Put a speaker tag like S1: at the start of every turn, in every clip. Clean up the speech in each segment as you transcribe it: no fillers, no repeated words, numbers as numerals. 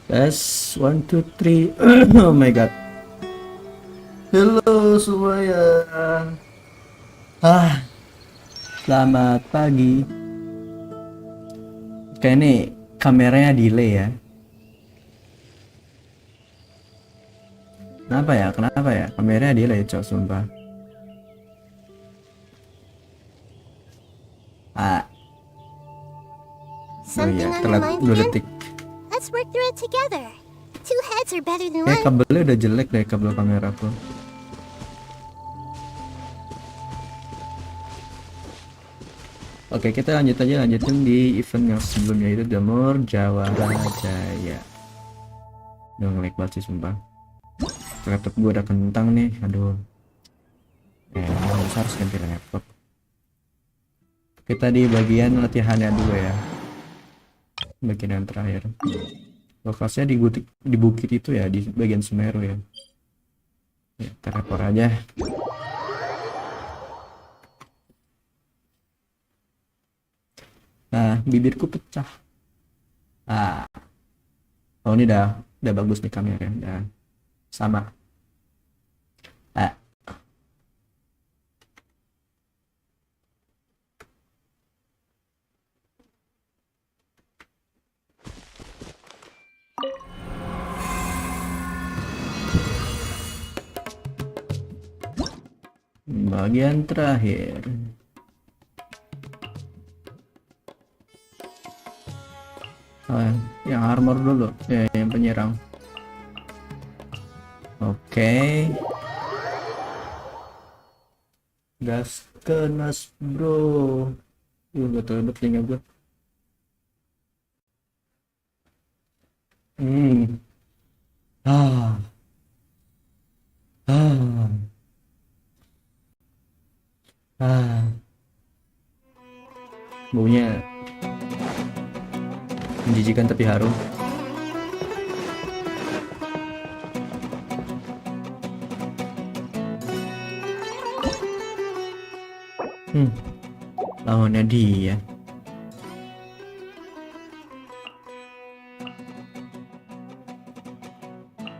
S1: Tes, one, two, three. Oh my god. Halo semuanya. Ah, selamat pagi. Kayak ini kameranya delay ya. Kenapa ya? Kenapa ya? Kameranya delay, cok, sumpah. Ah, oh iya,
S2: Something on your
S1: telat
S2: mind
S1: 2
S2: again?
S1: detik.
S2: Let's work through it together. Two heads are better than
S1: Kayak
S2: one.
S1: kabelnya udah jelek deh, kabel kameraku. Oke, kita lanjutin di event yang sebelumnya, itu Jamur, Jawara, Jaya. Udah nge-lag banget sih sumpah. Laptop gue udah kentang nih, aduh. Harus ganti laptop. Kita di bagian latihannya dulu ya, bagian yang terakhir. Lokasinya di bukit itu ya, di bagian Semeru ya. Ya, teleport aja. Nah, bibirku pecah. Ah, oh ini udah bagus nih kamera, udah sama. Ah, bagian terakhir. Oh, yang armor dulu, ya, yang penyerang. Oke. Gas kenas bro. Betul telinga gue. Ah. Ah. Ah. Baunya menjijikan tapi harum. Lawannya dia.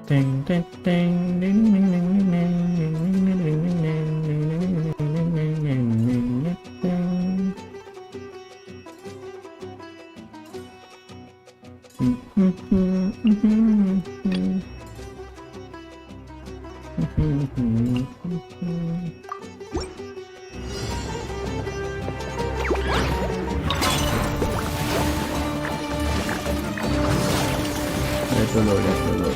S1: Teng teng teng ding ding ding ding ding ding ding ding ding lihat dulu.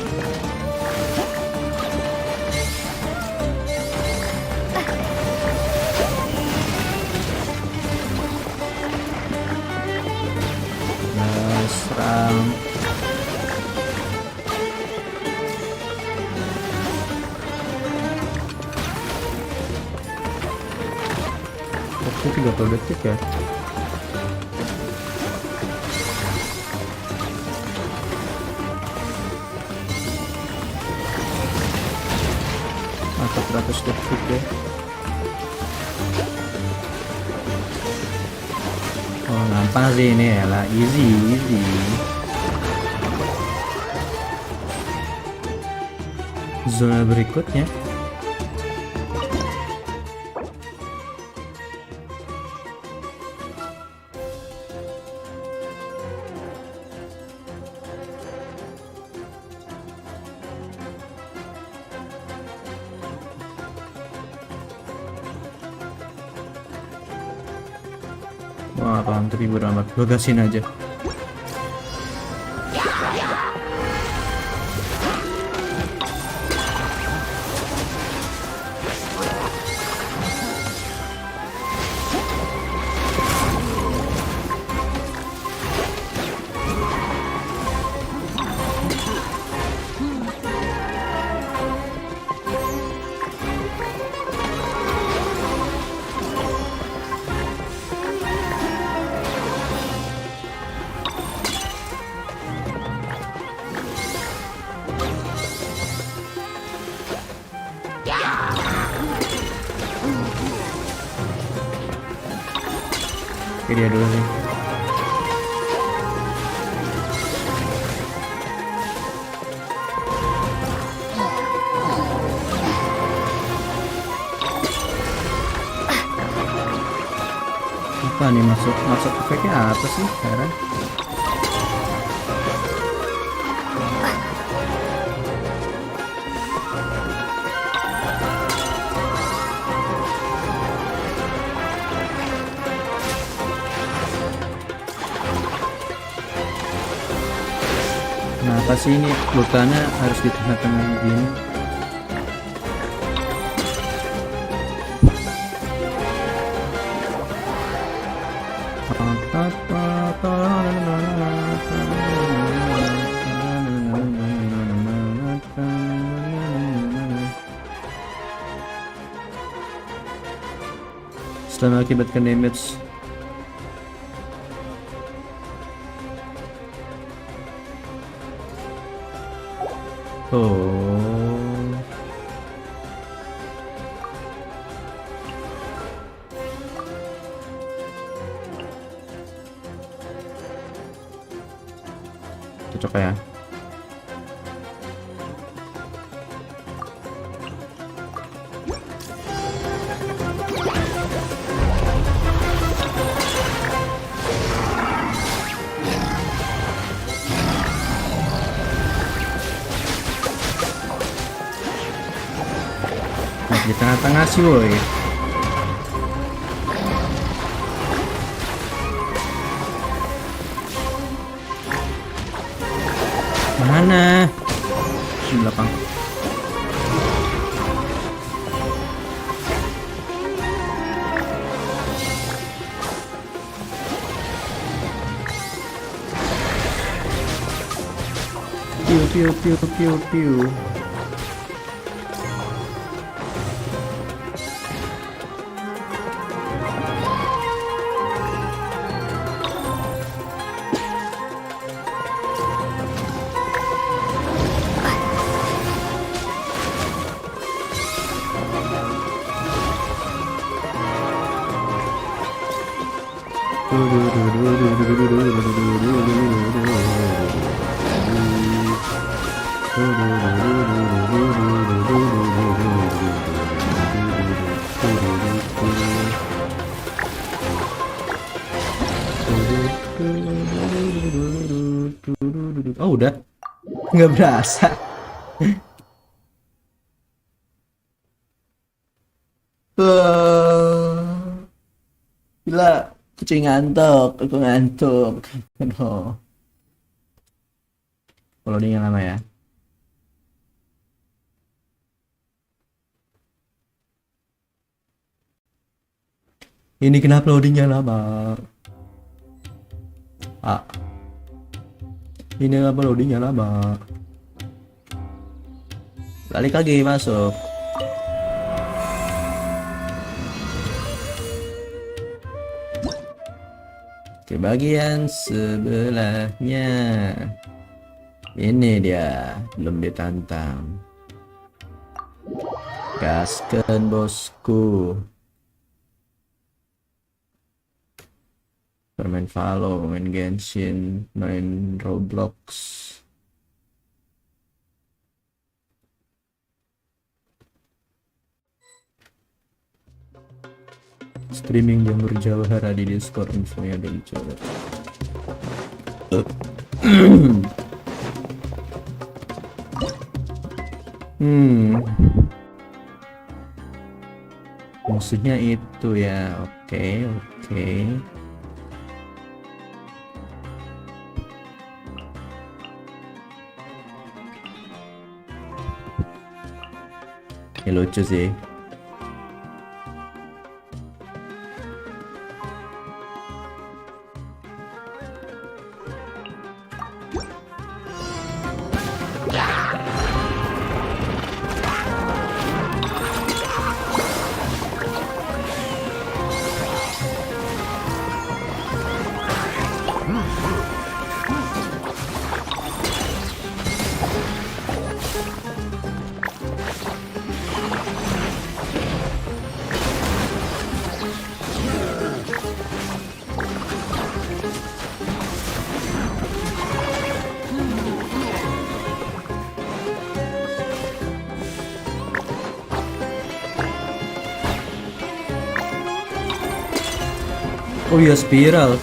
S1: Nah, serang. Waktu 30 detik ya. Atau 100 detik ya. Oh, gampang sih ini ya lah, easy. Zona berikutnya. Wah, paham, tapi bodo amat, gue gasin aja. Oke, dia dulu sih. Apa nih masuk efeknya apa sih sekarang? Kenapa sih ini lukanya harus di tengah-tengah gini? Setelah mengakibatkan damage. Oh, cocok ya. Nah, di tengah-tengah sih woi. Mana? Di belakang. Piu piu piu piu piu. Oh udah, nggak berasa. Gila, kucing ngantuk, aku ngantuk. Aduh. Loadingnya lama ya. Ini kenapa loadingnya lama? Ah. Ini kenapa loadingnya lama? Balik lagi masuk. Ke bagian sebelahnya. Ini dia, belum ditantang. Gaskan bosku. Bermain Valo, main Genshin, main Roblox. Streaming Jamur Jawara di Discord, infonya ada di Jawara. Maksudnya itu ya, oke. Ya lucu sih. Oh iya, spiral.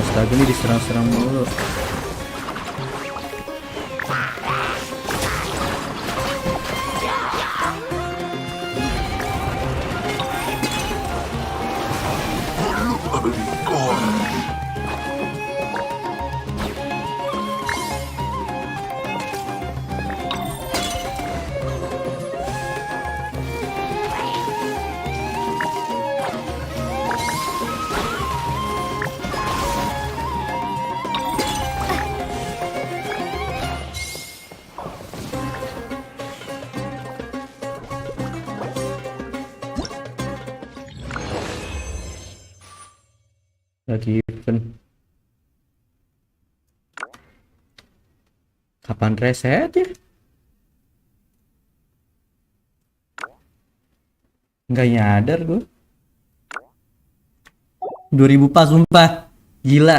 S1: Astaga, ini diserang-serang mulu. Lagi event. Kapan reset ya? Nggak nyadar gue. 2000 pas, sumpah. Gila.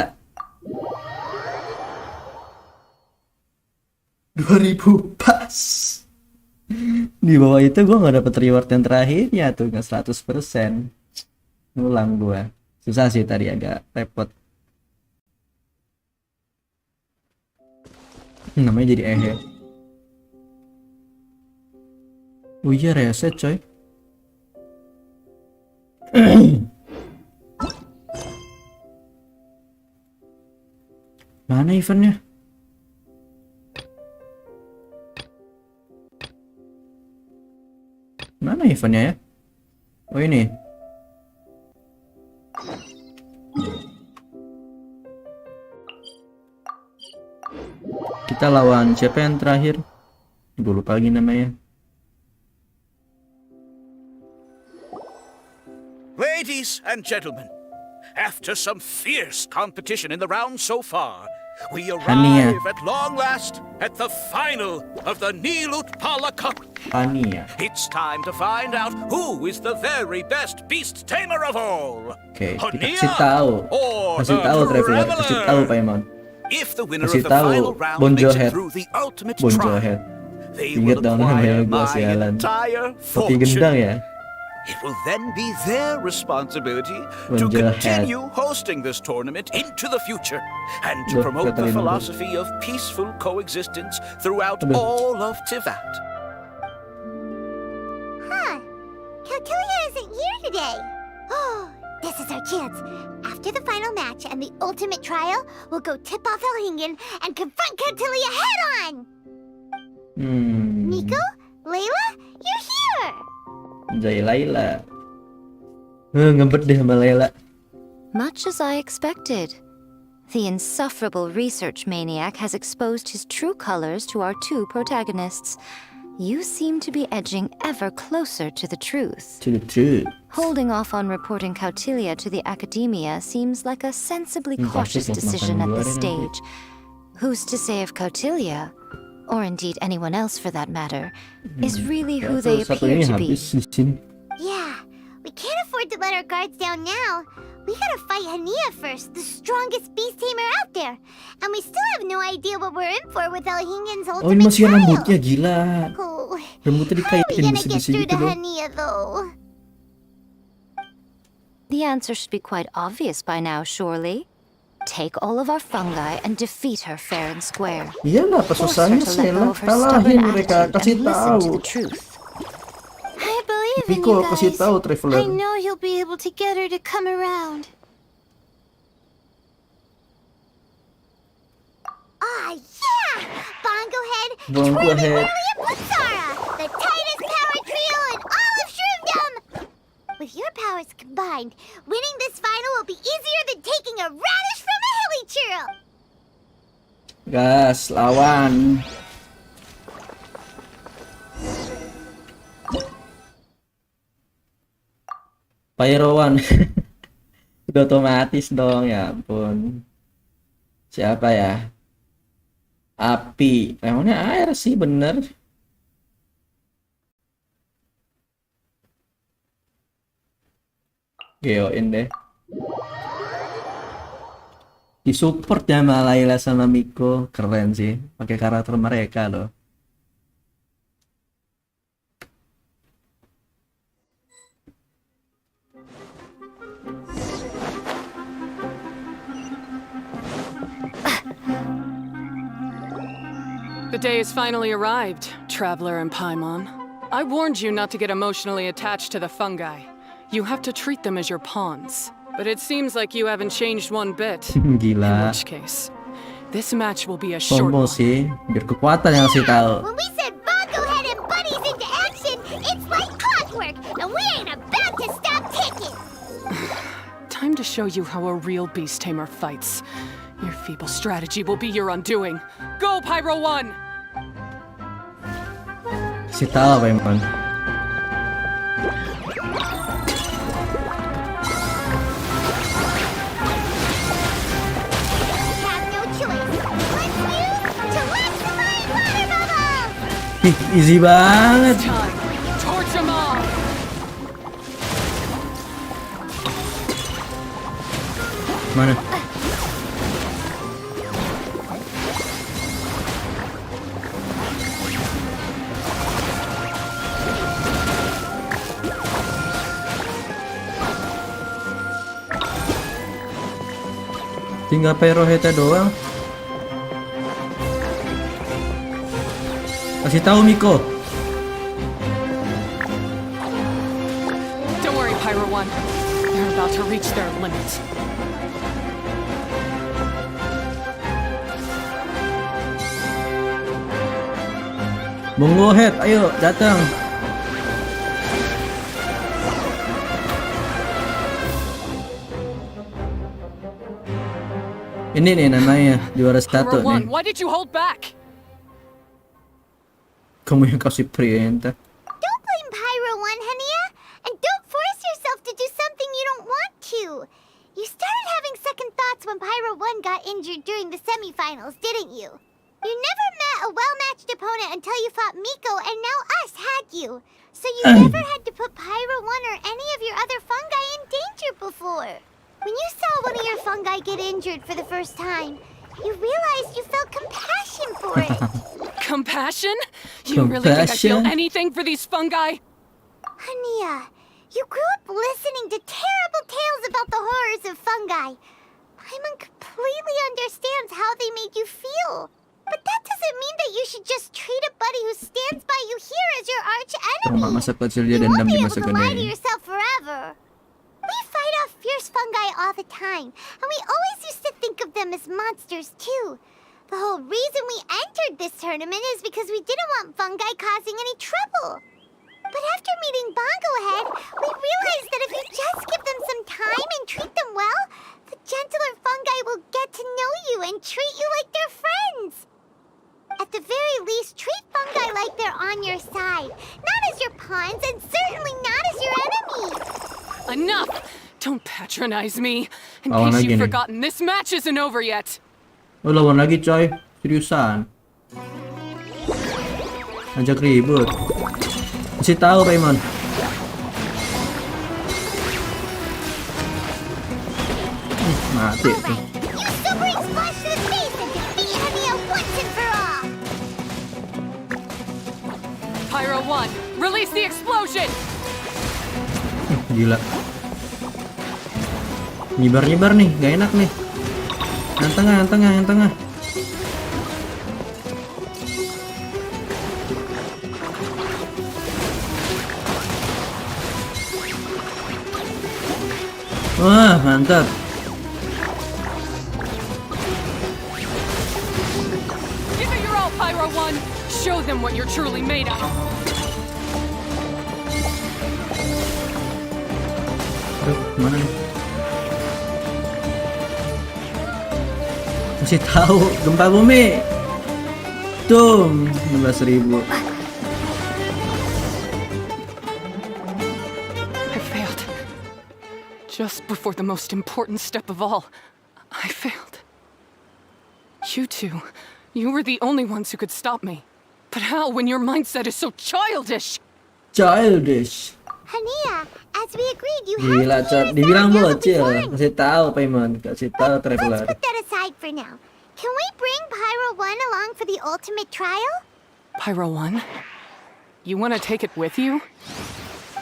S1: 2000 pas. Di bawah itu gue nggak dapet reward yang terakhirnya tuh, nggak 100%. Ngulang gue. Susah sih tadi, agak repot. Namanya jadi ehe. Oh iya, reset coy. Mana eventnya? Mana eventnya ya? Oh ini. Kita lawan siapa yang terakhir? Gue lupa lagi namanya.
S3: Ladies and gentlemen, after some fierce competition in the round so far, we
S1: Hania.
S3: arrive at long last at the final of the Nilut Pala Cup.
S1: Hania.
S3: It's time to find out who is the very best beast tamer of all.
S1: Oke, kita
S3: Hania
S1: kasih tahu.
S3: or
S1: Kasih
S3: the
S1: tahu Traveler, kasih
S3: Traveler?
S1: tahu Paimon.
S3: If the winner
S1: Kasih
S3: of the
S1: tahu,
S3: final round
S1: Bonjo
S3: makes it
S1: Head.
S3: through the ultimate
S1: Bonjo
S3: trial,
S1: Head.
S3: they
S1: Ingat
S3: will
S1: dong namanya
S3: acquire
S1: gua
S3: my
S1: sialan.
S3: entire
S1: Topi gendang
S3: fortune.
S1: ya.
S3: It will then be their responsibility
S1: Bonjo
S3: to
S1: Head.
S3: continue hosting this tournament into the future and to
S1: Duh,
S3: promote the
S1: Katarina, duh.
S3: philosophy of peaceful coexistence throughout
S1: Aduh.
S3: all of Tivat.
S2: Huh. Calcilia isn't here today. Oh, this is our chance. After the final match and the ultimate trial, we'll go tip off Elhingen and confront Calcilia head-on. Nico? Layla? You're here!
S1: Jaya Layla. Ngebet deh sama Layla.
S4: Much as I expected. The insufferable research maniac has exposed his true colors to our two protagonists. You seem to be edging ever closer to the truth.
S1: To the truth.
S4: Holding off on reporting Kautilya to the academia seems like a sensibly
S1: Pasti
S4: cautious
S1: mau
S4: decision
S1: makan
S4: at this
S1: luar nanti.
S4: stage. Who's to say if Kautilya, or indeed anyone else for that matter, is really who they
S1: Satu
S4: appear
S1: ini
S4: to be?
S1: habis di sini.
S2: Yeah, we can't afford to let our guards down now. We gotta fight Hania first, the strongest beast tamer out there. And we still have no idea what we're in for with Elhingen's
S1: Oh ini
S2: ultimate
S1: masih
S2: trial.
S1: rambutnya, gila.
S2: Oh,
S1: Rambutnya
S2: how are we
S1: dikaitin
S2: gonna get
S1: besi-besi
S2: through
S1: gitu
S2: to
S1: dong.
S2: Hania though?
S4: The answer should be quite obvious by now, surely. Take all of our fungi and defeat her fair and square.
S1: Iyalah, apa
S4: Force her
S1: susahnya
S4: to let go
S1: Sela,
S4: of her
S1: kalahin
S4: stubborn
S1: mereka,
S4: attitude
S1: kasih
S4: and listen
S1: tahu.
S4: to the truth.
S2: I believe in
S1: Nico,
S2: you
S1: kasih
S2: guys.
S1: tahu Traveler.
S2: I know you'll be able to get her to come around. Ah, yeah! Bongo Head,
S1: Bongo
S2: Twirly
S1: Head.
S2: Whirly and Blitzara! The tightest power trio in all of Shroomdom! With your powers combined, winning this final will be easier than taking a radish from a hilly churl!
S1: Gas, lawan. Pyrowan. Udah otomatis dong, ya ampun. Siapa ya? Api. Emangnya air sih, bener. Geoin deh. Disupport ya sama Layla sama Miko, keren sih. Pakai karakter mereka loh.
S5: The day has finally arrived, Traveler and Paimon. I warned you not to get emotionally attached to the fungi. You have to treat them as your pawns. But it seems like you haven't changed one bit. In
S1: Gila.
S5: which case, this match will be a short
S1: Combo
S5: one.
S1: sih, biar kekuatan yang ngasih tahu.
S2: When we send Bongo Head and buddies into action, it's like clockwork, and we ain't about to stop ticking.
S5: Time to show you how a real beast tamer fights. Your feeble strategy will be your undoing. Go, Pyro 1!
S1: Kasih tahu apa emang.
S2: Have no choice. Let's use to electrify water bubbles.
S1: Ih, easy banget.
S5: Time! Torch 'em all!
S1: Mana? Tinggal Pyro Head doang. Kasih tahu Miko.
S5: Don't worry, Pyro 1. They're about to reach their limit.
S1: Bongo Head, ayo datang. Ini nih namanya juara
S5: Pyro
S1: satu nih.
S5: 1, why did you hold back?
S1: Kamu yang kasih perintah.
S2: Don't blame Pyro 1, Hania. And don't force yourself to do something you don't want to. You started having second thoughts when Pyro 1 got injured during the semifinals, didn't you? You never met a well-matched opponent until you fought Miko, and now us had you. So you never had to put Pyro 1 or any of your other fungi in danger before. When you saw one of your fungi get injured for the first time, you realized you felt compassion for it.
S5: Compassion? You really think I feel
S1: Compassion?
S5: anything for these fungi?
S2: Hania, you grew up listening to terrible tales about the horrors of fungi. Paimon completely understands how they made you feel. But that doesn't mean that you should just treat a buddy who stands by you here as your arch
S1: Trauma
S2: enemy.
S1: masa kecil dia
S2: You
S1: dendam
S2: won't
S1: di
S2: be able
S1: masa
S2: to lie to
S1: gede.
S2: yourself forever. We fight off fierce fungi all the time, and we always used to think of them as monsters too. The whole reason we entered this tournament is because we didn't want fungi causing any trouble. But after meeting Bongo Head, we realized that if you just give them some time and treat them well, the gentler fungi will get to know you and treat you like they're friends. At the very least, treat fungi like they're on your side, not as your pawns and certainly not as your enemies.
S5: Enough! Don't patronize me. In
S1: Lawan
S5: case
S1: lagi
S5: you've
S1: nih.
S5: forgotten, this match isn't over yet.
S1: Oh, lawan lagi coy. Seriusan. Ajak ribut. Kasih tahu Paimon. Mati
S2: All
S1: tuh.
S2: right, use Super Splash to the face and defeat Hania once and for all.
S5: Pyro 1, release the explosion!
S1: Gila. Nyebar-nyebar nih, gak enak nih. Yang tengah, yang tengah, yang tengah. Wah, mantap.
S5: Give it your all, Pyro 1! Show them what you're truly made of!
S1: Aduh, mana nih? Kasih tahu gempa bumi. Tum, 16.000.
S5: I failed. Just before the most important step of all, I failed. You two, you were the only ones who could stop me. But how when your mindset is so childish?
S1: Childish.
S2: Hania, as we agreed, you
S1: Gila,
S2: have to
S1: Cot.
S2: hear us
S1: Dibilang
S2: out now that we've
S1: bocil.
S2: learned.
S1: Kasih tahu Paimon, kasih tahu
S2: Let's
S1: Traveler.
S2: put that aside for now. Can we bring Pyro 1 along for the ultimate trial?
S5: Pyro 1? You want to take it with you?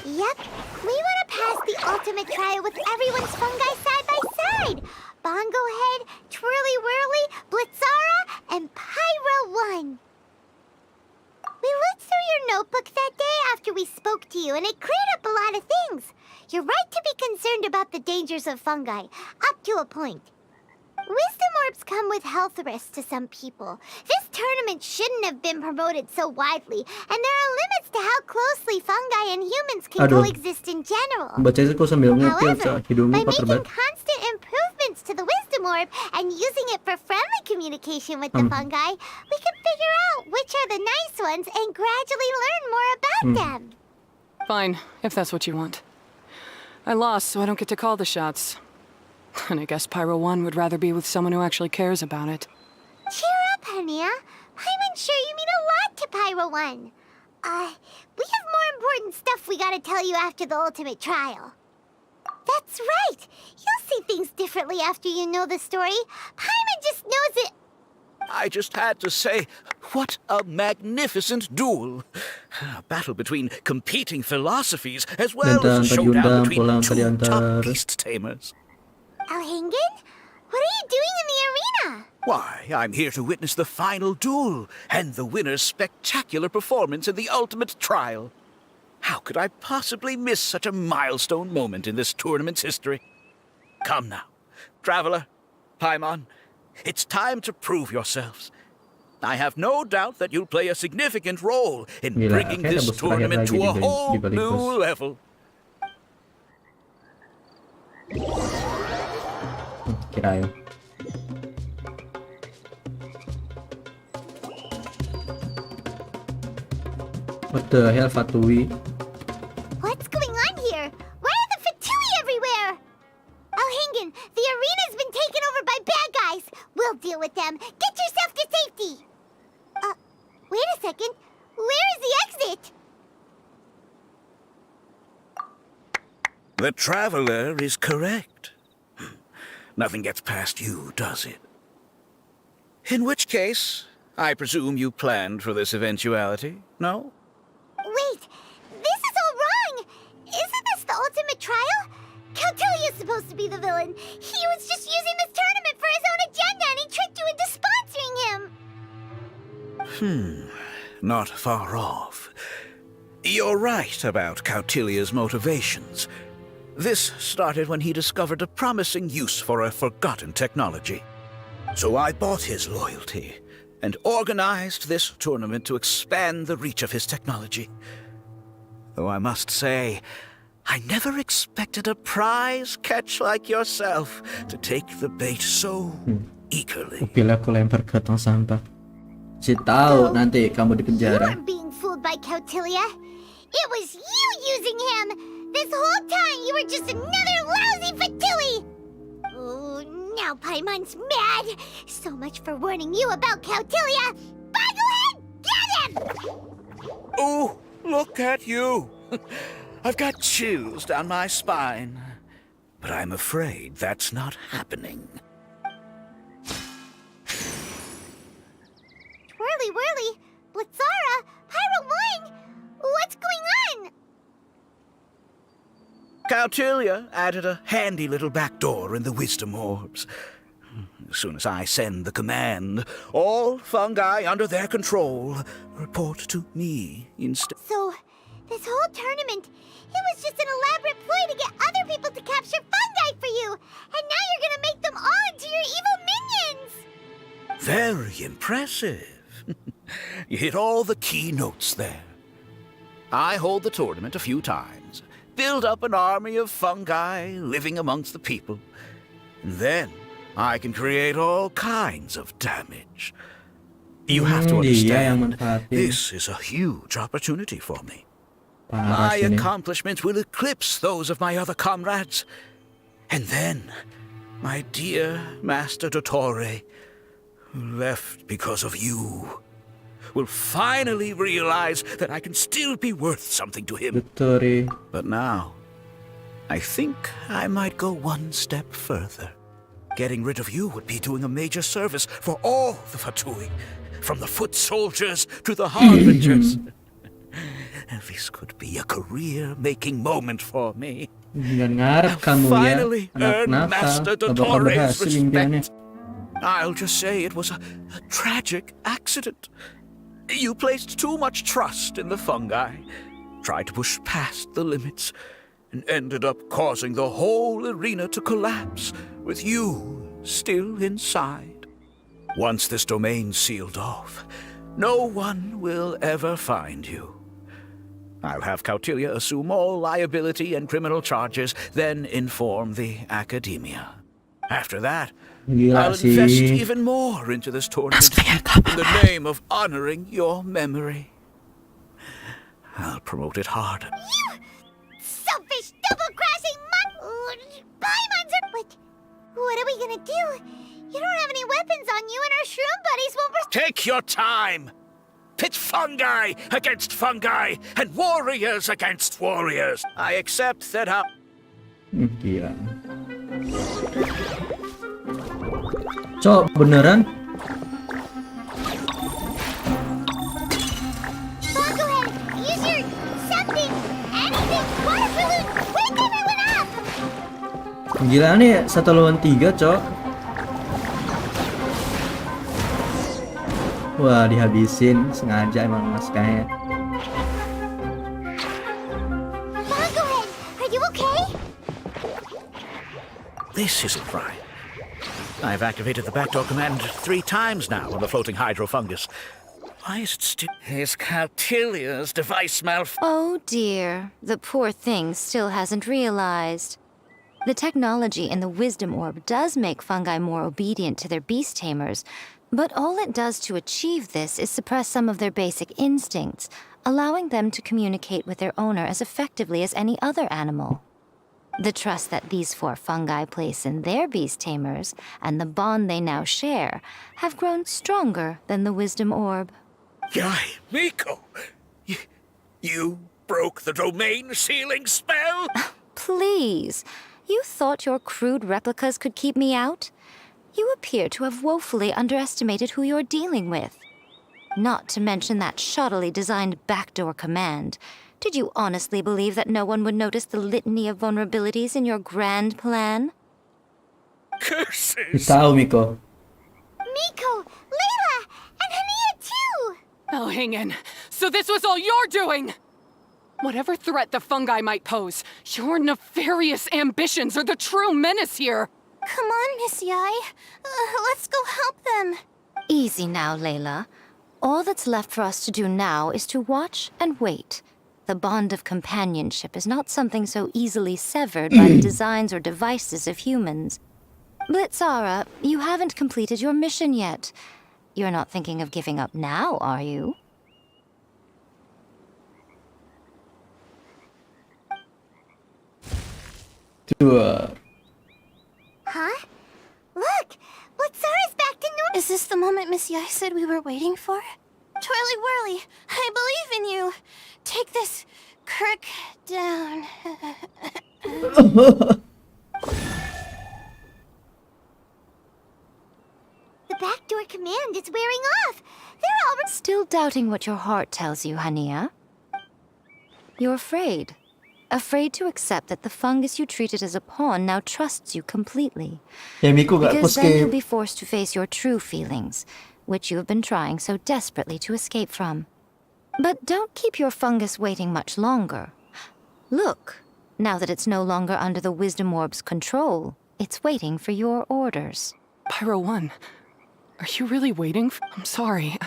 S2: Yep. We want to pass the ultimate trial with everyone's fungi side by side. Bongo Head, Twirly Whirly, Blitzara, and Pyro 1. We looked through your notebook that day after we spoke to you, and it cleared up a lot of things. You're right to be concerned about the dangers of fungi, up to a point. Wisdom orbs come with health risks to some people. This tournament shouldn't have been promoted so widely, and there are limits to how closely fungi and humans can
S1: Aduh.
S2: coexist in general.
S1: Baca itu kok sambil ngetil,
S2: However,
S1: Cok. Hidungmu
S2: by
S1: kotor
S2: making
S1: banget.
S2: constant improvements to the wisdom orb and using it for friendly communication with the fungi, we can figure out which are the nice ones and gradually learn more about them.
S5: Fine, if that's what you want. I lost, so I don't get to call the shots. And I guess Pyro 1 would rather be with someone who actually cares about it.
S2: Cheer up, Hania. I'm sure you mean a lot to Pyro 1. We have more important stuff we gotta tell you after the ultimate trial. That's right. You'll see things differently after you know the story. Paimon just knows it.
S3: I just had to say, what a magnificent duel. A battle between competing philosophies as well as a
S1: Diantar,
S3: showdown
S1: diundang,
S3: between
S1: pulang,
S3: two
S1: diantar.
S3: top beast tamers.
S2: Alhingen? What are you doing in the arena?
S3: Why, I'm here to witness the final duel and the winner's spectacular performance in the ultimate trial. How could I possibly miss such a milestone moment in this tournament's history? Come now, Traveler, Paimon, it's time to prove yourselves. I have no doubt that you'll play a significant role in
S1: Gila,
S3: bringing
S1: kayaknya
S3: this
S1: bos terakhir
S3: tournament
S1: lagi
S3: to a
S1: di
S3: whole
S1: balik
S3: new
S1: bos.
S3: level.
S1: Kirain. What the hell, Fatui?
S2: What's going on here? Why are the Fatui everywhere? Alhingen, the arena's been taken over by bad guys. We'll deal with them. Get yourself to safety. Wait a second. Where is the exit?
S3: The Traveler is correct. Nothing gets past you, does it? In which case, I presume you planned for this eventuality, no?
S2: Wait, this is all wrong. Isn't this the ultimate trial? Cautilia's supposed to be the villain. He was just using this tournament for his own agenda, and he tricked you into sponsoring him.
S3: Not far off. You're right about Cautilia's motivations. This started when he discovered a promising use for a forgotten technology. So I bought his loyalty and organized this tournament to expand the reach of his technology. Though I must say, I never expected a prize catch like yourself to take the bait so eagerly.
S1: Upil aku lempar ke tong sampah. Si tahu nanti kamu di
S2: You
S1: penjara.
S2: weren't being fooled by Cautilia. It was you using him. This whole time, you were just another lousy Fatui. Oh, now Paimon's mad. So much for warning you about Cautilia. Boglehead, get him!
S3: Oh, look at you! I've got chills down my spine. But I'm afraid that's not happening.
S2: Twirly Whirly, Blitzara, Pyro 1, what's going on?
S3: Cautilia added a handy little back door in the wisdom orbs. As soon as I send the command, all fungi under their control report to me instead.
S2: So, this whole tournament, it was just an elaborate ploy to get other people to capture fungi for you, and now you're gonna make them all into your evil minions!
S3: Very impressive. You hit all the key notes there. I hold the tournament a few times, build up an army of fungi living amongst the people, and then I can create all kinds of damage. You have to
S1: Dia yang
S3: understand,
S1: manfaatin.
S3: this is a huge opportunity for me.
S1: Parah
S3: My
S1: sini.
S3: accomplishments will eclipse those of my other comrades. And then, my dear Master Dottore, who left because of you, will finally realize that I can still be worth something to him.
S1: Betul, Ri.
S3: But now, I think I might go one step further. Getting rid of you would be doing a major service for all the Fatui, from the foot soldiers to the harbingers. This could be a career-making moment for me.
S1: Jangan ngarep kamu ya,
S3: Finally
S1: anak
S3: earn
S1: nakal.
S3: Master
S1: Gak bakal
S3: Dottores'
S1: berhasil impiannya.
S3: respect. I'll just say it was a tragic accident. You placed too much trust in the fungi, tried to push past the limits, and ended up causing the whole arena to collapse, with you still inside. Once this domain's sealed off, no one will ever find you. I'll have Cautilia assume all liability and criminal charges, then inform the academia. After that,
S1: Gila
S3: I'll invest
S1: sih.
S3: even more into this tournament in the name of honoring your memory. I'll promote it harder.
S2: Selfish, double-crashing Paimons are... But what are we gonna do? You don't have any weapons on you, and our shroom buddies won't...
S3: Take your time! Pit fungi against fungi, and warriors against warriors. I accept that
S1: Gila. Cok, beneran?
S2: Bongohead, use your something, anything, water balloon, wake everyone up!
S1: Gila nih, 1 lawan 3, Cok. Wah, dihabisin sengaja emang mas kayaknya.
S2: Bongohead, are you okay?
S3: this isn't right. I've activated the backdoor command 3 times now on the floating hydrofungus. Why is it still... Is Cautilia's device
S4: Oh dear, the poor thing still hasn't realized. The technology in the Wisdom Orb does make fungi more obedient to their beast tamers, but all it does to achieve this is suppress some of their basic instincts, allowing them to communicate with their owner as effectively as any other animal. The trust that these 4 fungi place in their beast tamers, and the bond they now share, have grown stronger than the Wisdom Orb.
S3: Yai, Miko! You broke the domain sealing spell?
S4: Please, you thought your crude replicas could keep me out? You appear to have woefully underestimated who you're dealing with. Not to mention that shoddily designed backdoor command. Did you honestly believe that no one would notice the litany of vulnerabilities in your grand plan?
S3: Curses!
S1: Tahu, Miko.
S2: Miko, Layla, and Hania too!
S5: Oh, hang in. So this was all you're doing! Whatever threat the fungi might pose, your nefarious ambitions are the true menace here!
S2: Come on, Miss Yai. Let's go help them.
S4: Easy now, Layla. All that's left for us to do now is to watch and wait. The bond of companionship is not something so easily severed by the designs or devices of humans. Blitzara, you haven't completed your mission yet. You're not thinking of giving up now, are you?
S2: Huh? Look! Blitzara's back to normal! Is this the moment Miss Yai said we were waiting for? Twirly Whirly, I believe in you! Take this crook down. The backdoor command is wearing off! They're all...
S4: Still doubting what your heart tells you, Hania? You're afraid. Afraid to accept that the fungus you treated as a pawn now trusts you completely.
S1: Ya, Miko gak
S4: Because
S1: pos
S4: then you'll
S1: ke...
S4: be forced to face your true feelings, which you have been trying so desperately to escape from. But don't keep your fungus waiting much longer. Look, now that it's no longer under the Wisdom Orb's control, it's waiting for your orders.
S5: Pyro 1, are you really waiting? I'm sorry.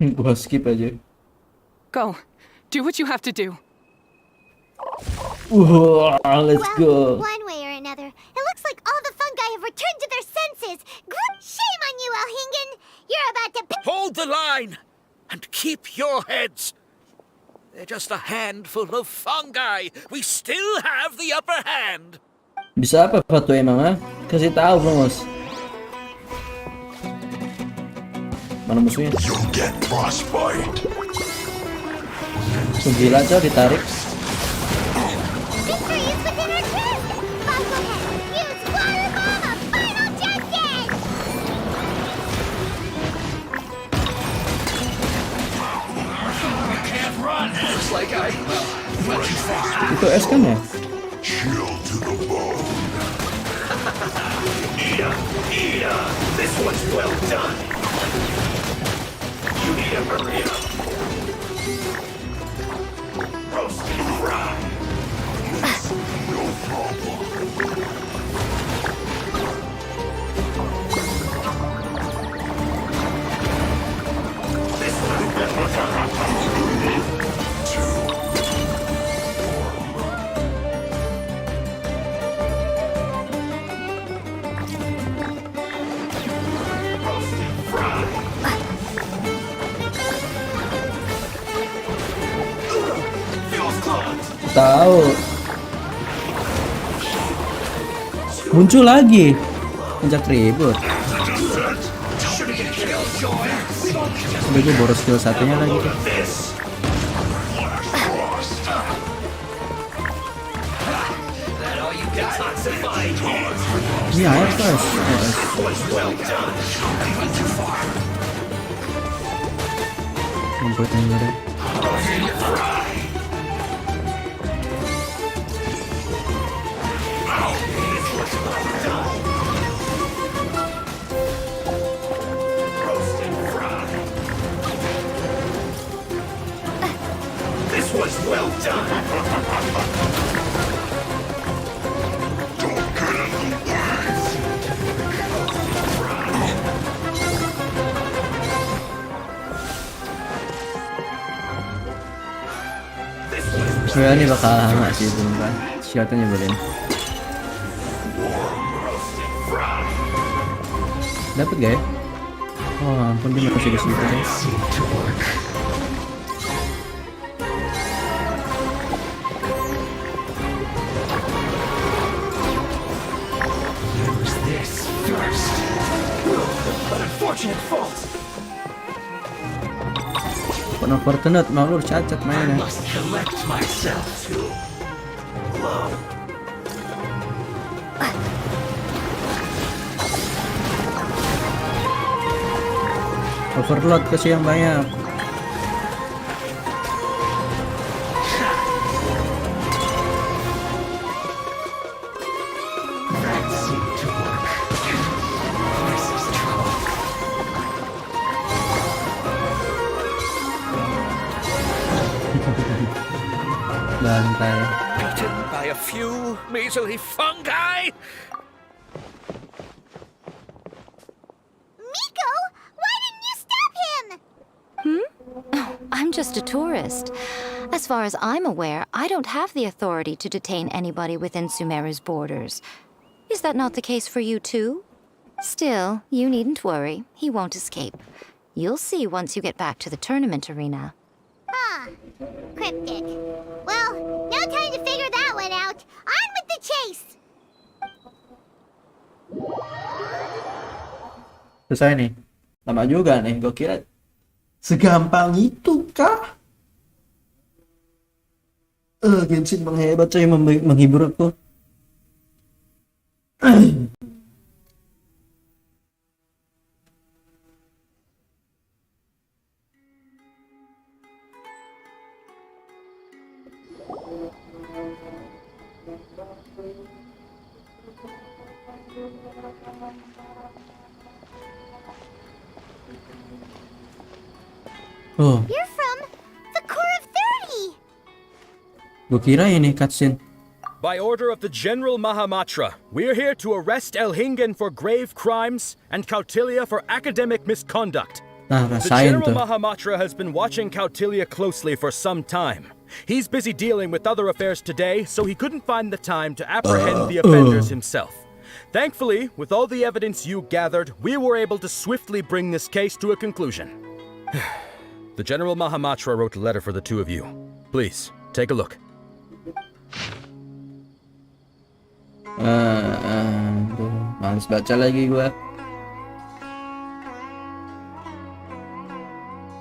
S1: Gua skip aja.
S5: Go. Do what you have to do.
S1: Let's go.
S2: One way or another, it looks like all the fungi have returned to their senses. Shame on you, Elhingen! You're about to...
S3: Hold the line! And keep your heads! They're just a handful of fungi. We still have the upper hand.
S1: Bisa apa Fatu emang, ah? Kasih tahu, Bros. Mana musuhnya?
S6: You'll get frostbite.
S1: Gila coy, ditarik.
S2: Victory is within our grasp! Bobblehead, use Water Mama! Final judgment!
S1: Itu es kan ya?
S6: Chill to the bone.
S7: This one's well done. You need to hurry up. Roast and fry.
S6: No problem.
S7: This one's well done. Roast and fry. Feels clogged.
S1: Tahu. Muncul lagi. Ngajak ribut. Udah gue boros skill satunya lagi tuh.
S7: This. Detoxifying hands.
S1: Ini air guys.
S7: Was well done.
S1: Ngumpulin yang ada.
S7: Roast and fry. This was well done.
S6: Don't get in the way.
S7: This was
S1: Ya ini bakal lama sih sumpah. Shotnya nyebelin.
S7: roast and fry.
S1: Dapat gak ya? Oh ampun dia masih di situ ya.
S7: Unfortunate fault.
S1: Unfortunate malu cacat mainnya.
S7: Must collect myself to love.
S1: Overload kasih yang banyak. Bantai.
S3: Beaten by a few measly fungi?
S2: Miko, why didn't you stop him?
S4: I'm just a tourist. As far as I'm aware, I don't have the authority to detain anybody within Sumeru's borders. Is that not the case for you too? Still, you needn't worry. He won't escape. You'll see once you get back to the tournament arena.
S2: Huh. Cryptic. Well, no time to figure that one out. On with the chase!
S1: Selesai nih. Lama juga nih. Gue kira segampang itu kah? Genshin menghebat coy, menghibur aku. Oh,
S2: You're from the Core of 30!
S1: gue kira ini cutscene.
S8: By order of the General Mahamatra, we're here to arrest Elhingen for grave crimes and Kautilya for academic misconduct.
S1: Nah,
S8: The
S1: rasain
S8: General
S1: tuh.
S8: Mahamatra has been watching Kautilya closely for some time. He's busy dealing with other affairs today, so he couldn't find the time to apprehend the offenders himself. Thankfully, with all the evidence you gathered, we were able to swiftly bring this case to a conclusion. The General Mahamatra wrote a letter for the two of you. Please, take a look.
S1: Aduh, males baca lagi gua.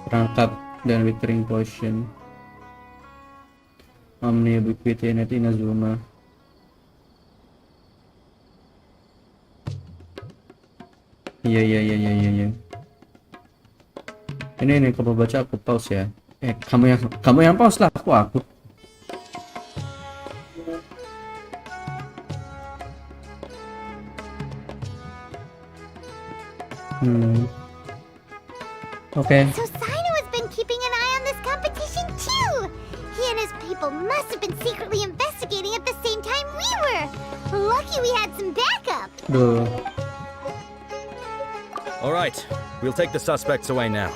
S1: Perangkap dan Withering Potion. Omnia Ubiquity nanti Inazuma. Iya. Ini kamu baca aku pause ya. Kamu yang pause lah, aku. Okay.
S2: So Sino has been keeping an eye on this competition too! He and his people must have been secretly investigating at the same time we were! Lucky we had some backup!
S1: Duh.
S8: All right, we'll take the suspects away now.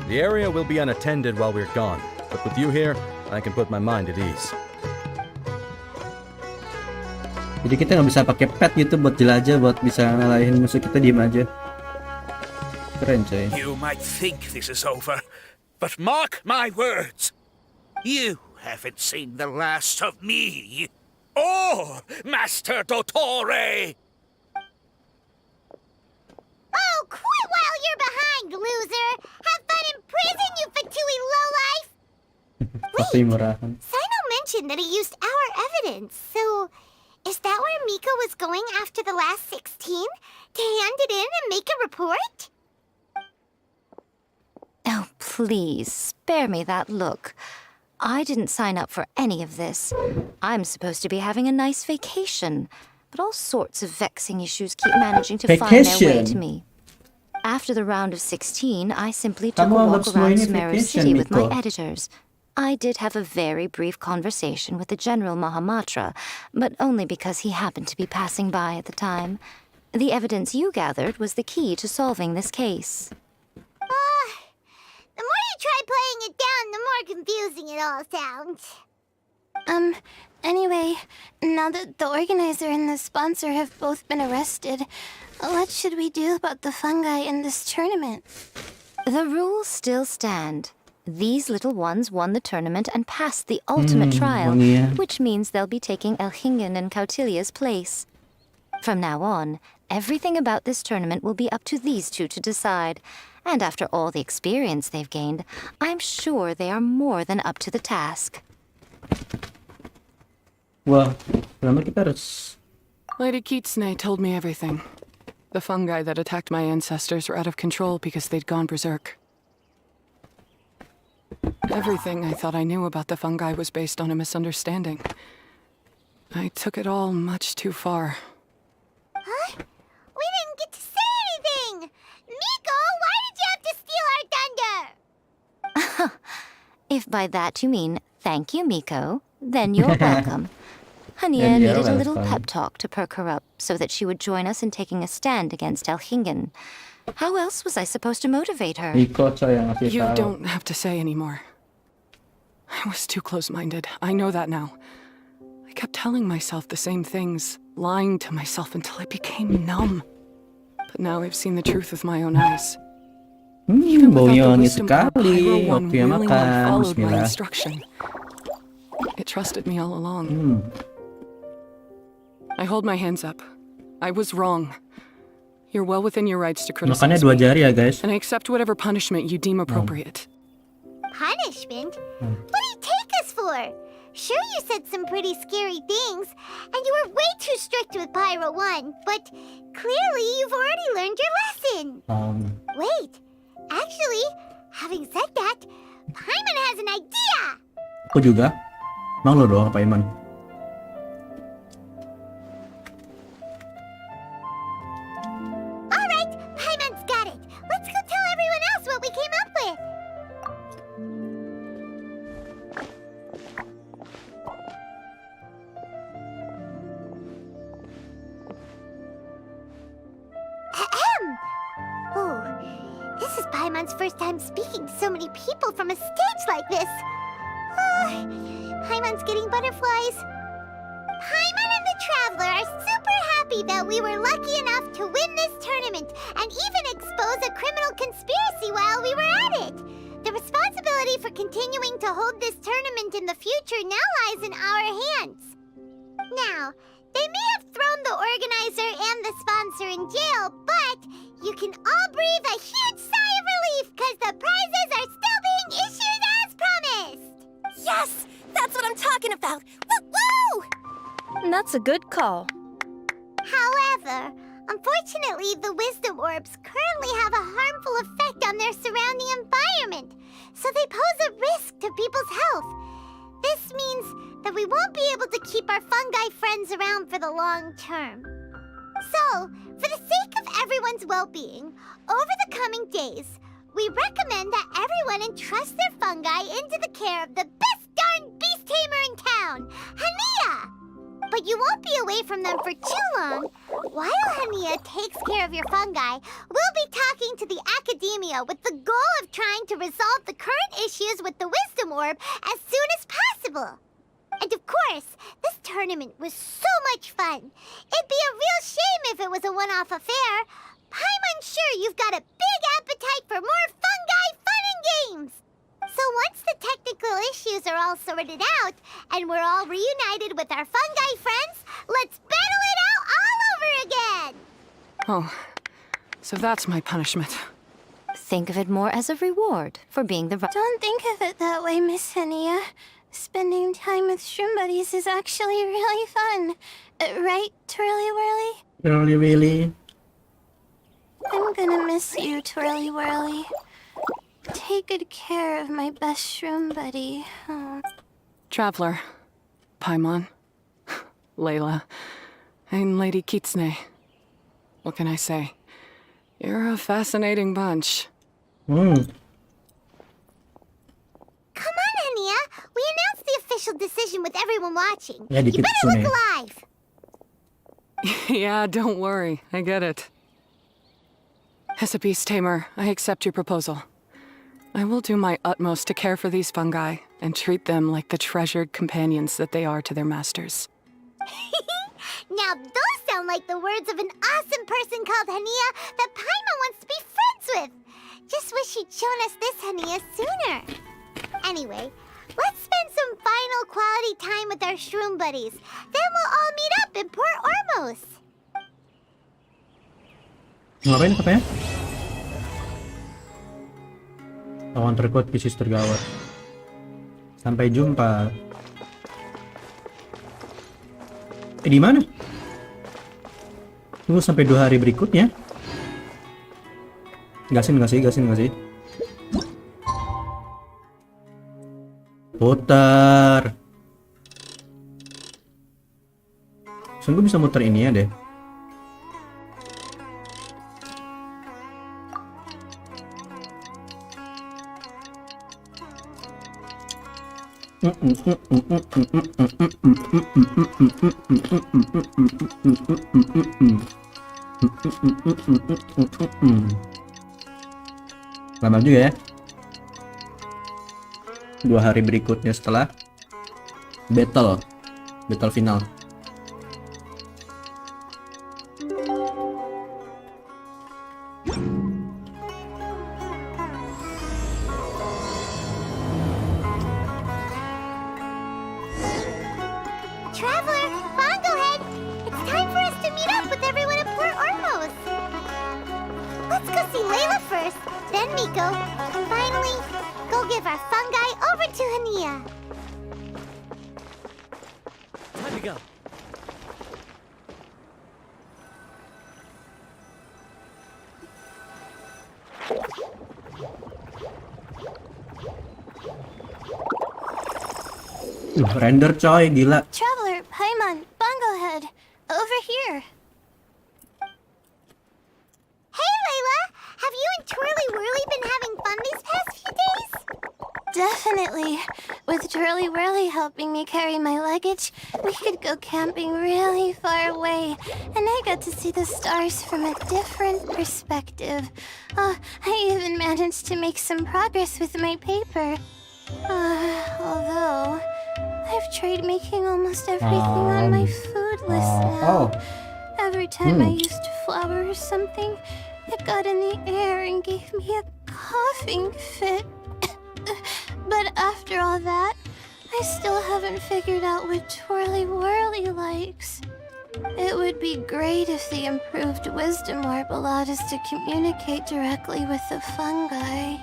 S8: The area will be unattended while we're gone, but with you here, I can put my mind at ease.
S1: Jadi kita nggak bisa pakai pet gitu buat jelajah, buat bisa ngalahin musuh, kita diem aja. Keren coy.
S3: You might think this is over, but mark my words. You haven't seen the last of me. Or Master Dottore!
S2: Oh, quit while you're behind, loser! Have fun in prison, you Fatui lowlife!
S1: Pasti murahan.
S2: Sino mentioned that he used our evidence, so is that where Miko was going after the last 16? To hand it in and make a report?
S4: Oh, please, spare me that look. I didn't sign up for any of this. I'm supposed to be having a nice vacation, but all sorts of vexing issues keep managing to find their way to me. After the round of 16, I simply took a walk around Sumeru's city with my editors. I did have a very brief conversation with the General Mahamatra, but only because he happened to be passing by at the time. The evidence you gathered was the key to solving this case.
S2: The more you try playing it down, the more confusing it all sounds.
S9: Anyway, now that the organizer and the sponsor have both been arrested, what should we do about the fungi in this tournament?
S4: The rules still stand. These little ones won the tournament and passed the ultimate trial, which means they'll be taking Elhingen and Cautilia's place. From now on, everything about this tournament will be up to these two to decide. And after all the experience they've gained, I'm sure they are more than up to the task.
S1: Wah, lama kita harus.
S5: Lady Kitsune told me everything. The fungi that attacked my ancestors were out of control because they'd gone berserk. Everything I thought I knew about the fungi was based on a misunderstanding. I took it all much too far.
S2: Huh? We didn't get to say anything! Miko, why did you have to steal our thunder?
S4: If by that you mean thank you, Miko, then you're welcome. Hania
S1: And you're
S4: needed a little
S1: welcome.
S4: pep talk to perk her up so that she would join us in taking a stand against Elhingen. How else was I supposed to motivate her?
S1: Miko coy yang ngasih
S5: You
S1: tahu.
S5: don't have to say anymore. I was too close-minded. I know that now. I kept telling myself the same things, lying to myself until I became numb. But now I've seen the truth with my own eyes. Even without the
S1: Baunya wangi
S5: wisdom of
S1: sekali.
S5: Pyro One
S1: Waktunya
S5: really
S1: makan.
S5: followed my
S1: Bismillah.
S5: instruction. It trusted me all along. I hold my hands up. I was wrong. You're well within your rights to
S1: Makannya
S5: criticize
S1: dua
S5: me,
S1: jari ya guys.
S5: and I accept whatever punishment you deem appropriate.
S2: Punishment? What do you take us for? Sure, you said some pretty scary things, and you were way too strict with Pyro 1, but clearly you've already learned your lesson. Wait, actually, having said that, Paimon has an idea!
S1: Aku juga. Emang lo doang apa Iman?
S2: Alright, Paimon's got it. Let's go tell everyone else what we came up with. Ahem! Ooh, this is Paimon's first time speaking to so many people from a stage like this. Paimon's getting butterflies. Paimon and the Traveler are super happy that we were lucky enough to win this tournament and even expose a criminal conspiracy while we were at it. The responsibility for continuing to hold this tournament in the future now lies in our hands. Now, they may have thrown the organizer and the sponsor in jail, but you can all breathe a huge sigh of relief relief, because the prizes are still being issued as promised!
S9: Yes! That's what I'm talking about! Woo-woo!
S4: That's a good call.
S2: However, unfortunately, the wisdom orbs currently have a harmful effect on their surrounding environment, so they pose a risk to people's health. This means that we won't be able to keep our fungi friends around for the long term. So, for the sake of everyone's well-being, over the coming days, we recommend that everyone entrust their fungi into the care of the best darn beast tamer in town, Hania! But you won't be away from them for too long. While Hania takes care of your fungi, we'll be talking to the academia with the goal of trying to resolve the current issues with the wisdom orb as soon as possible. And of course, this tournament was so much fun. It'd be a real shame if it was a one-off affair. I'm sure you've got a big appetite for more fungi fun and games. So once the technical issues are all sorted out, and we're all reunited with our fungi friends, let's battle it out all over again!
S5: Oh, so that's my punishment.
S4: Think of it more as a reward for being the right.
S9: Don't think of it that way, Miss Hania. Spending time with shroom buddies is actually really fun. Right, Twirly Whirly?
S1: Really?
S9: I'm gonna miss you, Twirly Whirly. Take good care of my best shroom buddy. Oh.
S5: Traveler, Paimon, Layla, and Lady Kitsune. What can I say? You're a fascinating bunch.
S1: Hmm.
S2: Come on, Hania. We announced the official decision with everyone watching.
S1: Yeah,
S2: You
S1: dikit
S2: better look
S1: Kitsune.
S2: alive.
S5: Yeah, don't worry. I get it. As a beast tamer, I accept your proposal. I will do my utmost to care for these fungi and treat them like the treasured companions that they are to their masters.
S2: Now those sound like the words of an awesome person called Hania that Paimon wants to be friends with. Just wish she'd shown us this Hania sooner. Anyway, let's spend some final quality time with our shroom buddies. Then we'll all meet up in Port Ormos.
S1: Ngapain katanya? Lawan terkuat krisis tergawat. Sampai jumpa. Di mana? Tunggu sampai 2 hari berikutnya. Gasin. Putar. Sungguh bisa muter ini ya deh. Lama juga ya. 2 hari berikutnya setelah battle final.
S2: Traveler, Bongohead, it's time for us to meet up with everyone at Port Ormos. Let's go see Layla first, then Miko, and finally, go give our fungi over to Hania.
S7: Time to go.
S1: Render coy, gila.
S9: Traveler, Paimon, Bongohead, over here.
S2: Hey, Layla! Have you and Twirly Whirly been having fun these past few days?
S9: Definitely. With Twirly Whirly helping me carry my luggage, we could go camping really far away, and I got to see the stars from a different perspective. I even managed to make some progress with my paper. Although, I've tried making almost everything on my food list now. Every time I used flour or something, it got in the air and gave me a coughing fit. But after all that, I still haven't figured out what Twirly Whirly likes. It would be great if the improved wisdom orb allowed us to communicate directly with the fungi.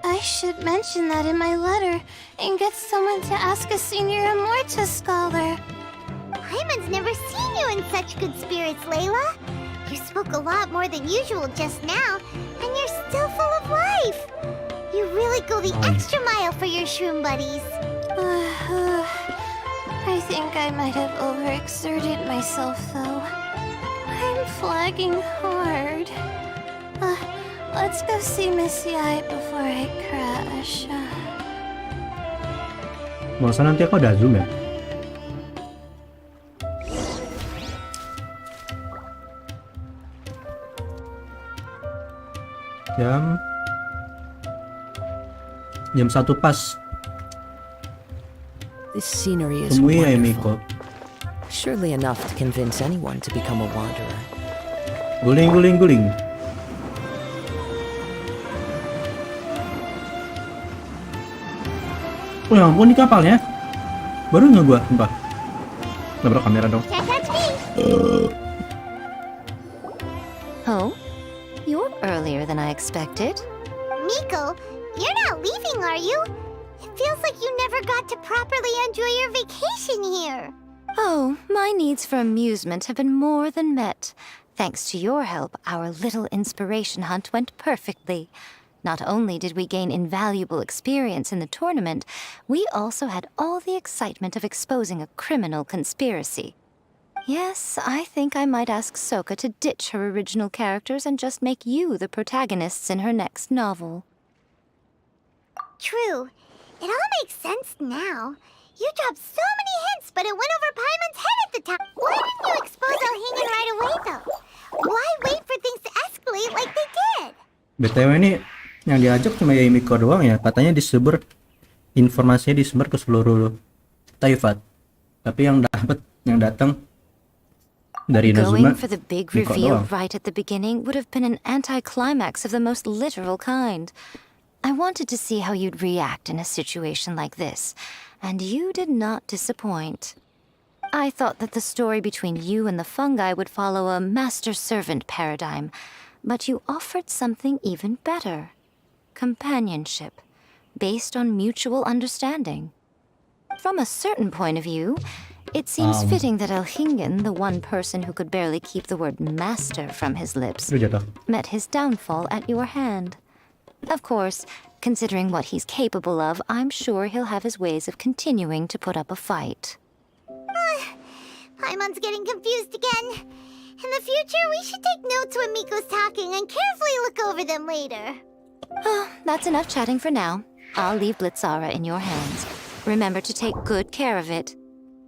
S9: I should mention that in my letter and get someone to ask a senior Immorta scholar.
S2: Paimon's never seen you in such good spirits, Layla. You spoke a lot more than usual just now, and you're still full of life. You really go the extra mile for your shroom buddies.
S9: I think I might have overexerted myself, though. I'm flagging hard. Let's go see Miss Yai before I crash.
S1: Masa nanti aku ada zoom ya? Jam 1 pas.
S10: This scenery is
S1: Temui ya
S10: wonderful.
S1: Miko.
S10: Surely enough to convince anyone to become a wanderer.
S1: Guling. Oh ya ampun, ini kapalnya. Baru nggak gua, sumpah. Nabrak kamera dong.
S2: Can't touch me.
S4: Oh? You're earlier than I expected.
S2: Miko, you're not leaving, are you? It feels like you never got to properly enjoy your vacation here.
S4: Oh, my needs for amusement have been more than met. Thanks to your help, our little inspiration hunt went perfectly. Not only did we gain invaluable experience in the tournament, we also had all the excitement of exposing a criminal conspiracy. Yes, I think I might ask Sokka to ditch her original characters and just make you the protagonists in her next novel.
S2: True. It all makes sense now. You dropped so many hints, but it went over Paimon's head at the time. Why didn't you expose Elhingen right away, though? Why wait for things to escalate like they did?
S1: BTW ini yang diajak cuma Miko doang ya. Katanya disebar, informasinya disebar ke seluruh Taifat. Tapi yang datang dari Inazuma,
S4: Going for the big
S1: Miko
S4: reveal
S1: doang.
S4: right at the beginning would have been an anticlimax of the most literal kind. I wanted to see how you'd react in a situation like this, and you did not disappoint. I thought that the story between you and the fungi would follow a master-servant paradigm, but you offered something even better. Companionship, based on mutual understanding. From a certain point of view, it seems fitting that Elhingen, the one person who could barely keep the word master from his lips,
S1: Aduh, jatuh.
S4: met his downfall at your hand. Of course, considering what he's capable of, I'm sure he'll have his ways of continuing to put up a fight.
S2: Paimon's getting confused again. In the future, we should take notes when Miko's talking and carefully look over them later.
S4: That's enough chatting for now. I'll leave Blitzara in your hands. Remember to take good care of it.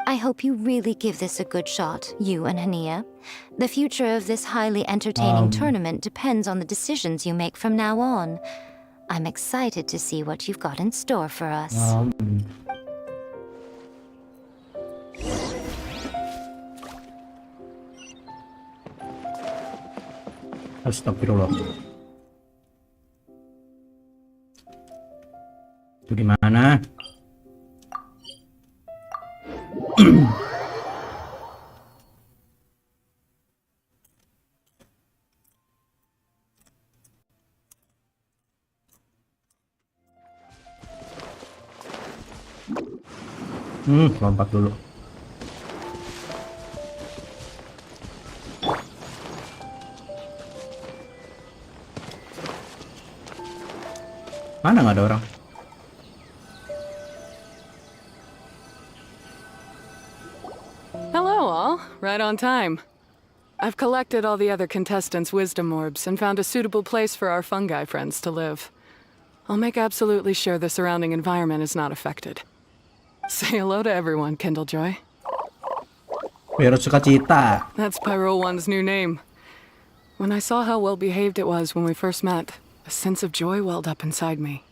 S4: I hope you really give this a good shot, you and Hania. The future of this highly entertaining tournament depends on the decisions you make from now on. I'm excited to see what you've got in store for us.
S1: Astagfirullah. Itu di mana? Lompat dulu. Mana nggak ada orang?
S5: Hello, all. Right on time. I've collected all the other contestants' wisdom orbs and found a suitable place for our fungi friends to live. I'll make absolutely sure the surrounding environment is not affected. Say hello to everyone, Kindlejoy.
S1: Biar sukacita.
S5: That's Pyro One's new name. When I saw how well behaved it was when we first met, a sense of joy welled up inside me.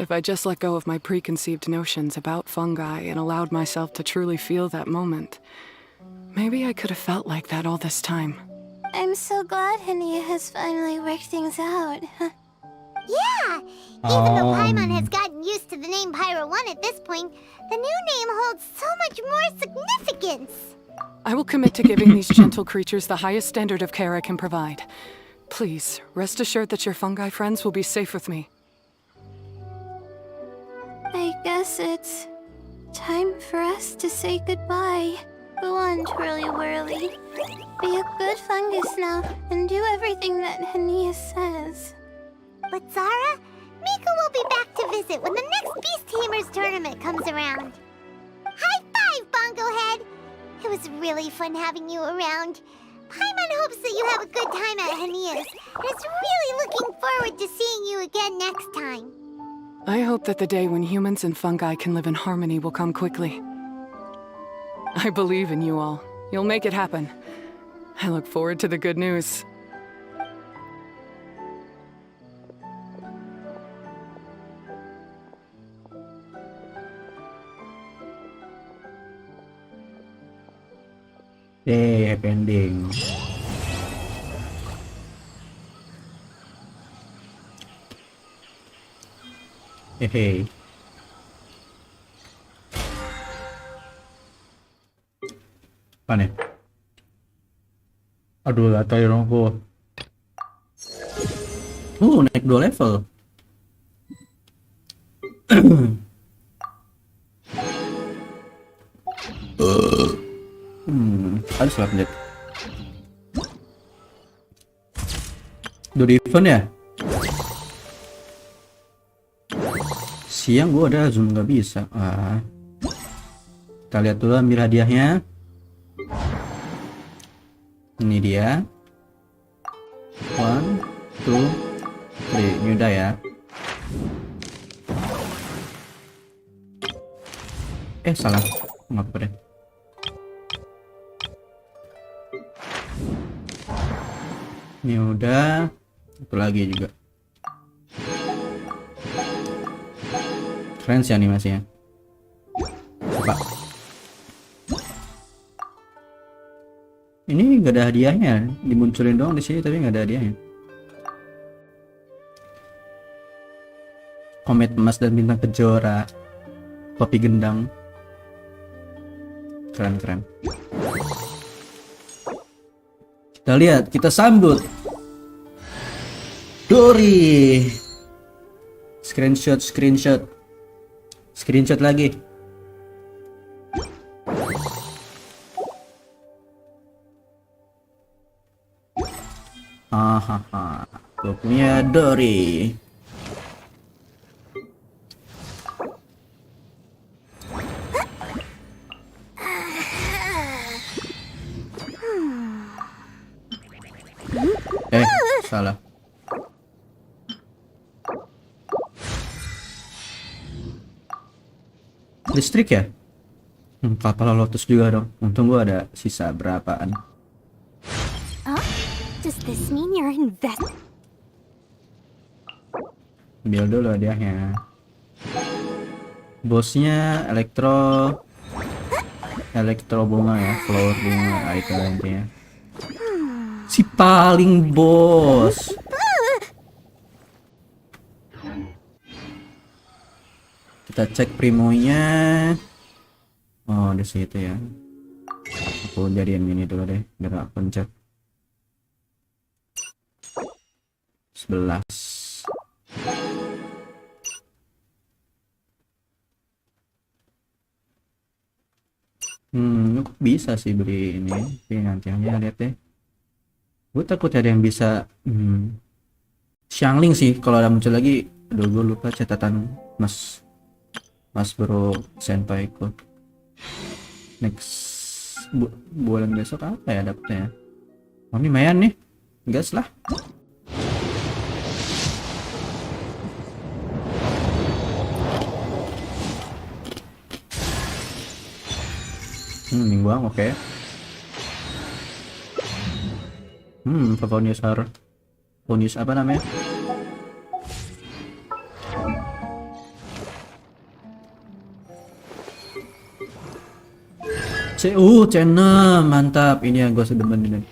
S5: If I just let go of my preconceived notions about fungi and allowed myself to truly feel that moment, maybe I could have felt like that all this time.
S9: I'm so glad Hania has finally worked things out.
S2: Yeah, even though Paimon has gotten used to the name Pyro 1 at this point, the new name holds so much more significance.
S5: I will commit to giving these gentle creatures the highest standard of care I can provide. Please, rest assured that your fungi friends will be safe with me.
S9: I guess it's time for us to say goodbye. Go on, Twirly Whirly. Be a good fungus now and do everything that Hania says.
S2: But Zara, Mika will be back to visit when the next Beast Tamers tournament comes around. High five, Bongo Head! It was really fun having you around. Paimon hopes that you have a good time at Hania's and is really looking forward to seeing you again next time.
S5: I hope that the day when humans and fungi can live in harmony will come quickly. I believe in you all. You'll make it happen. I look forward to the good news.
S1: Happy ending. Hehe. Apa nih? Aduh, gak tahu dong gua. Naik 2 level. Harus lah lihat. Do event ya? Siang gua ada zoom nggak bisa. Kita lihat dulu ambil hadiahnya. Ini dia. 1, 2, 3. Ini udah ya. Salah. Nggak apa-apa deh. Ini udah. Satu lagi juga. Keren sih animasinya. Coba. Ini nggak ada hadiahnya. Dimunculin doang di sini tapi nggak ada hadiahnya. Komet emas dan bintang kejora. Kopi gendang. Keren. Kita lihat, kita sambut Dori. Screenshot lagi. Gue punya Dori. Salah. Listrik ya? Kapal Lotus juga dong. Untung gua ada sisa berapaan.
S2: Does this mean you're
S1: Ambil dulu hadiahnya. Bosnya elektro bunga ya, flower bunga, itu intinya. Si paling bos. Kita cek primonya. Oh, di situ ya. Aku jadiin ini dulu deh, biar gak pencet. 11. Bisa sih beli ini. Tapi nanti aja lihat deh. Gue takut ada yang bisa Xiangling sih kalau ada muncul lagi. Aduh, gue lupa catatan Mas Bro Senpai ku. Next bulan besok apa ya dapetnya? Oh, ini lumayan nih. Gas lah. Mingguan oke. Bonus apa namanya? C6 mantap, ini yang gue sedemen ini.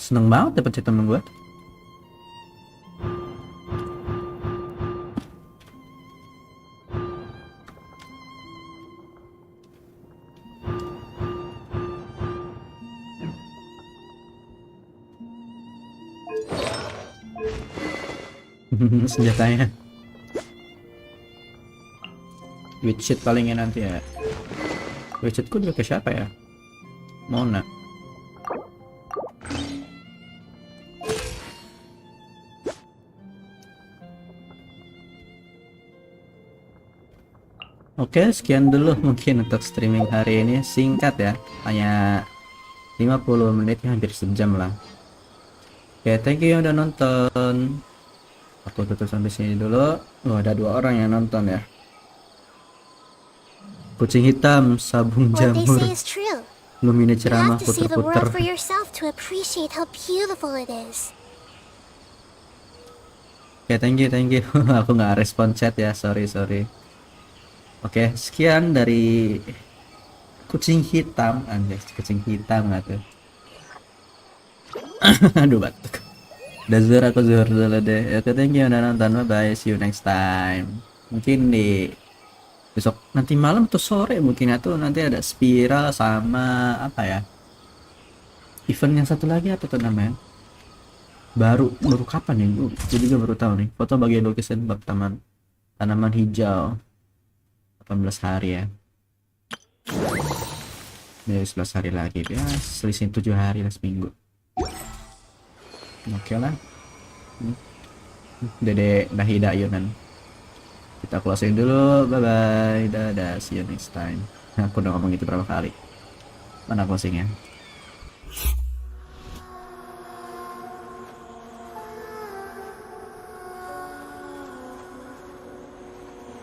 S1: Seneng banget dapet chat temen gue. Senjatanya Witchit palingnya nanti ya. Witchitku juga ke siapa ya? Mona. Oke, sekian dulu mungkin untuk streaming hari ini. Singkat ya, hanya 50 menit, hampir sejam lah. Oke, thank you yang udah nonton. Aku tutup sampai sini dulu. Oh, ada 2 orang yang nonton ya. Kucing hitam, sabung
S2: What they
S1: jamur,
S2: say is true.
S1: lumine
S2: You
S1: ceramah
S2: have to see the world
S1: puter-puter.
S2: for yourself to appreciate how beautiful it is.
S1: Oke, thank you. Aku nggak respon chat ya, sorry. Oke, sekian dari kucing hitam, anjay, kucing hitam nggak tuh? Aduh batuk. Udah zuhur, aku zuhur dulu deh. Oke, thank you udah nonton, bye, see you next time. Mungkin di besok nanti malam atau sore mungkin atau nanti ada spiral sama apa ya? Event yang satu lagi apa tuh namanya? Baru kapan ya? Gue juga baru tahu nih. Foto bagian lukisan bak tanaman hijau. 18 hari ya. Ya 11 hari lagi ya, selisih 7 hari lah, seminggu. Oke lah. Dede dayunan. Kita closing dulu. Bye bye. Dadah, see you next time. Aku udah ngomong itu berapa kali. Mana closingnya?